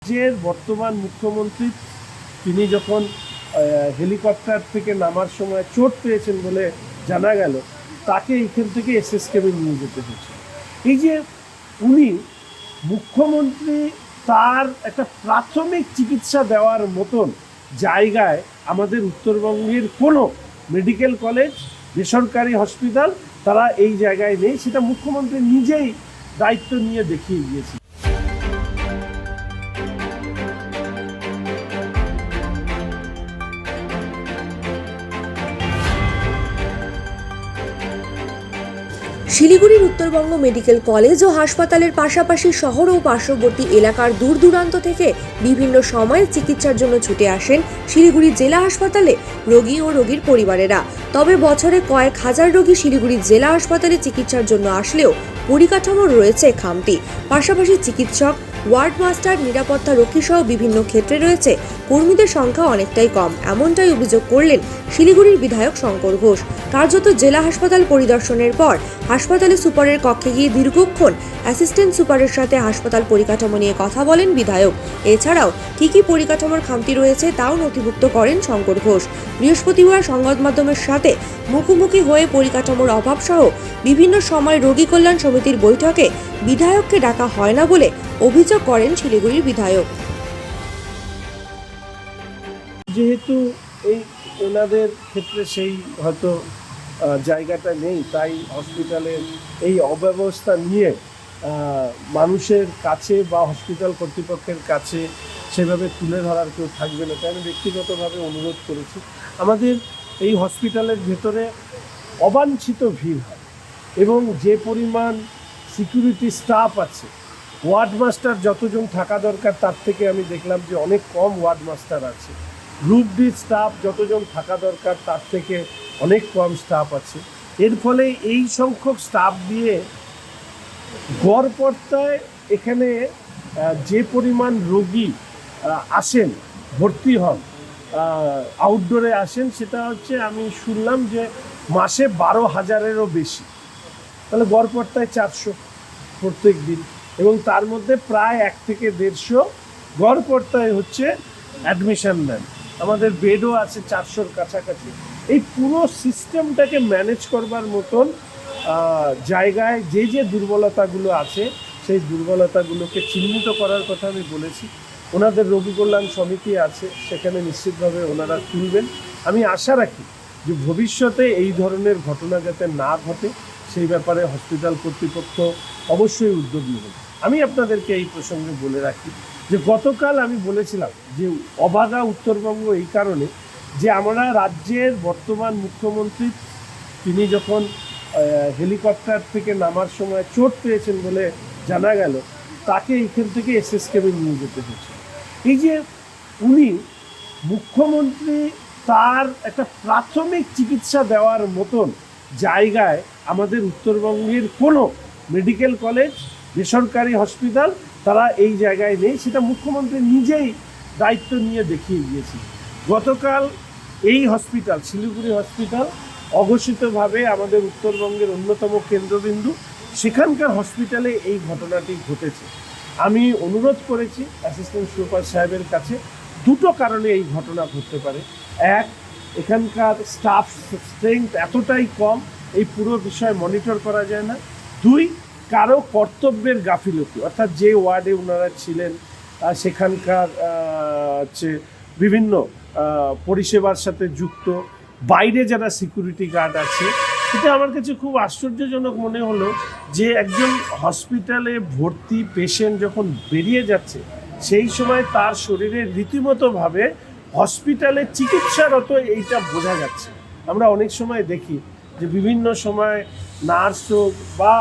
রাজ্যের বর্তমান মুখ্যমন্ত্রী তিনি যখন হেলিকপ্টার থেকে নামার সময় চোট পেয়েছেন বলে জানা গেল, তাকে এখান থেকে এসএসকেএমে নিয়ে যেতে হয়েছে। এই যে উনি মুখ্যমন্ত্রী, তার একটা প্রাথমিক চিকিৎসা দেওয়ার মতন জায়গায় আমাদের উত্তরবঙ্গের কোনো মেডিকেল কলেজ, বেসরকারি হসপিটাল তারা এই জায়গায় নেই। সেটা মুখ্যমন্ত্রী নিজেই দায়িত্ব নিয়ে দেখিয়ে গিয়েছে। শিলিগুড়ির উত্তরবঙ্গ মেডিকেল কলেজ ও হাসপাতালের পাশাপাশি শহর ও পার্শ্ববর্তী এলাকার দূর দূরান্ত থেকে বিভিন্ন সময়ে চিকিৎসার জন্য ছুটে আসেন শিলিগুড়ি জেলা হাসপাতালে রোগী ও রোগীর পরিবারেরা। তবে বছরে কয়েক হাজার রোগী শিলিগুড়ি জেলা হাসপাতালে চিকিৎসার জন্য আসলেও পরিকাঠামোর রয়েছে খামতি। পাশাপাশি চিকিৎসক, ওয়ার্ড মাস্টার, নিরাপত্তা রক্ষী সহ বিভিন্ন ক্ষেত্রে রয়েছে কর্মীদের সংখ্যা অনেকটাই কম। এমনটাই অভিযোগ করলেন শিলিগুড়ির বিধায়ক শঙ্কর ঘোষ। কার্যত জেলা হাসপাতাল পরিদর্শনের পর হাসপাতালে সুপারের কক্ষে গিয়ে দীর্ঘক্ষণ অ্যাসিস্ট্যান্ট সুপারের সাথে হাসপাতাল পরিকাঠামো নিয়ে কথা বলেন বিধায়ক। এছাড়াও কী কী পরিকাঠামোর খামতি রয়েছে তাও নথিভুক্ত করেন শঙ্কর ঘোষ। বৃহস্পতিবার সংবাদ মাধ্যমের সাথে মুখোমুখি হয়ে পরিকাঠামোর অভাব সহ বিভিন্ন সময় রোগী কল্যাণ সমিতির বৈঠকে বিধায়ককে ডাকা হয় না বলে অভিযোগ করেন শিলিগুড়ির বিধায়ক। যেহেতু এই ওনাদের ক্ষেত্রে সেই হয়তো জায়গাটা নেই, তাই হসপিটালের এই অব্যবস্থা নিয়ে মানুষের কাছে বা হসপিটাল কর্তৃপক্ষের কাছে সেভাবে তুলে ধরার কেউ থাকবে না, তাই আমি ব্যক্তিগতভাবে অনুরোধ করেছি। আমাদের এই হসপিটালের ভেতরে অবাঞ্ছিত ভিড় হয় এবং যে পরিমাণ সিকিউরিটি স্টাফ আছে, ওয়ার্ড মাস্টার যতজন থাকা দরকার তার থেকে আমি দেখলাম যে অনেক কম ওয়ার্ড মাস্টার আছে। গ্রুপ ডি স্টাফ যতজন থাকা দরকার তার থেকে অনেক কম স্টাফ আছে। এর ফলে এই সংখ্যক স্টাফ দিয়ে গড়পড়তায় এখানে যে পরিমাণ রোগী আসেন, ভর্তি হন, আউটডোরে আসেন, সেটা হচ্ছে আমি শুনলাম যে মাসে 12,000-এরও বেশি। তাহলে গড়পড়তায় 400 প্রত্যেক দিন, এবং তার মধ্যে প্রায় 1 থেকে 150 গড়পড়তায় হচ্ছে অ্যাডমিশন নেন। আমাদের বেডও আছে 400-র কাছাকাছি। এই পুরো সিস্টেমটাকে ম্যানেজ করবার মতন জায়গায় যে যে দুর্বলতাগুলো আছে, সেই দুর্বলতাগুলোকে চিহ্নিত করার কথা আমি বলেছি। ওনাদের রোগী কল্যাণ সমিতি আছে, সেখানে নিশ্চিতভাবে ওনারা তুলবেন। আমি আশা রাখি যে ভবিষ্যতে এই ধরনের ঘটনা যাতে না ঘটে সেই ব্যাপারে হসপিটাল কর্তৃপক্ষ অবশ্যই উদ্যোগ নেবেন। আমি আপনাদেরকে এই প্রসঙ্গে বলে রাখি যে গতকাল আমি বলেছিলাম যে অবাগা উত্তরবঙ্গ এই কারণে যে আমরা রাজ্যের বর্তমান মুখ্যমন্ত্রী তিনি যখন হেলিকপ্টার থেকে নামার সময় চোট পেয়েছেন বলে জানা গেল, তাকে এখান থেকে এসএসকেএমে নিয়ে যেতে হয়েছে। এই যে উনি মুখ্যমন্ত্রী, তার একটা প্রাথমিক চিকিৎসা দেওয়ার মতন জায়গায় আমাদের উত্তরবঙ্গের কোনো মেডিকেল কলেজ, বেসরকারি হসপিটাল তারা এই জায়গায় নেই। সেটা মুখ্যমন্ত্রী নিজেই দায়িত্ব নিয়ে দেখিয়ে গিয়েছে। গতকাল এই হসপিটাল, শিলিগুড়ি হসপিটাল, অঘোষিতভাবে আমাদের উত্তরবঙ্গের অন্যতম কেন্দ্রবিন্দু, সেখানকার হসপিটালে এই ঘটনাটি ঘটেছে। আমি অনুরোধ করেছি অ্যাসিস্ট্যান্ট সুপার সাহেবের কাছে, দুটো কারণে এই ঘটনা ঘটতে পারে। এক, এখানকার স্টাফ স্ট্রেংথ এতটাই কম, এই পুরো বিষয় মনিটর করা যায় না। দুই, কারো কর্তব্যের গাফিলতি, অর্থাৎ যে ওয়ার্ডে ওনারা ছিলেন সেখানকার হচ্ছে বিভিন্ন পরিষেবার সাথে যুক্ত বাইরে যারা সিকিউরিটি গার্ড আছে। এটা আমার কাছে খুব আশ্চর্যজনক মনে হলো যে একজন হসপিটালে ভর্তি পেশেন্ট যখন বেরিয়ে যাচ্ছে, সেই সময় তার শরীরে রীতিমতোভাবে হসপিটালে চিকিৎসারত এইটা বোঝা যাচ্ছে। আমরা অনেক সময় দেখি যে বিভিন্ন সময় নার্স হোক বা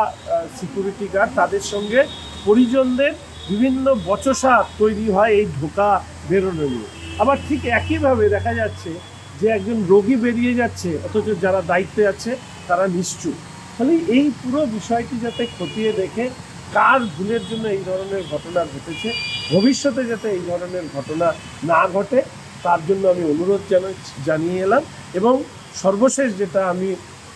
সিকিউরিটি গার্ড, তাদের সঙ্গে পরিজনদের বিভিন্ন বচসা তৈরি হয় এই ঢোকা বেরোনো নিয়ে। আবার ঠিক একইভাবে দেখা যাচ্ছে যে একজন রোগী বেরিয়ে যাচ্ছে, অথচ যারা দায়িত্বে আছে তারা নিশ্চুপ। ফলে এই পুরো বিষয়টি যাতে খতিয়ে দেখে কার ভুলের জন্য এই ধরনের ঘটনা ঘটেছে, ভবিষ্যতে যাতে এই ধরনের ঘটনা না ঘটে তার জন্য আমি অনুরোধ জানিয়ে এলাম। এবং সর্বশেষ যেটা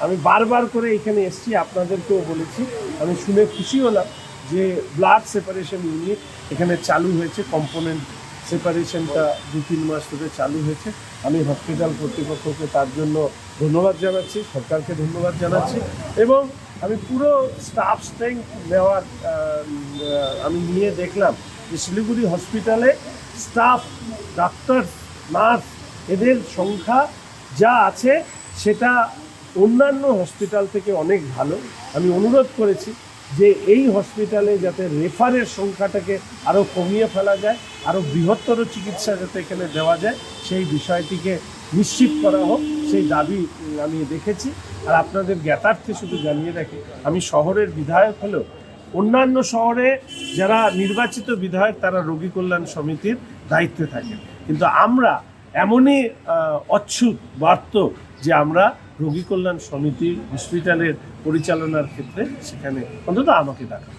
আমি বারবার করে এখানে এসেছি, আপনাদেরকেও বলেছি, আমি শুনে খুশি হলাম যে ব্লাড সেপারেশন ইউনিট এখানে চালু হয়েছে, কম্পোনেন্ট সেপারেশনটা 2-3 মাস ধরে চালু হয়েছে। আমি হসপিটাল কর্তৃপক্ষকে তার জন্য ধন্যবাদ জানাচ্ছি, সরকারকে ধন্যবাদ জানাচ্ছি, এবং আমি পুরো স্টাফ স্ট্রেংথ নেওয়ার আমি নিয়ে দেখলাম যে শিলিগুড়ি হসপিটালে স্টাফ, ডাক্তার, নার্স এদের সংখ্যা যা আছে সেটা অন্যান্য হসপিটাল থেকে অনেক ভালো। আমি অনুরোধ করেছি যে এই হসপিটালে যাতে রেফারের সংখ্যাটাকে আরও কমিয়ে ফেলা যায়, আরও বৃহত্তর চিকিৎসা যাতে এখানে দেওয়া যায়, সেই বিষয়টিকে নিশ্চিত করা হোক, সেই দাবি আমি দেখেছি। আর আপনাদের জ্ঞাতার্থে শুধু জানিয়ে রাখি, আমি শহরের বিধায়ক হলেও অন্যান্য শহরে যারা নির্বাচিত বিধায়ক তারা রোগী কল্যাণ সমিতির দায়িত্বে থাকেন, কিন্তু আমরা এমনই অচ্ছুত বার্ত যে আমরা রোগী কল্যাণ সমিতি হসপিটালের পরিচালনার ক্ষেত্রে সেখানে অন্তত আমাকে ডাকা।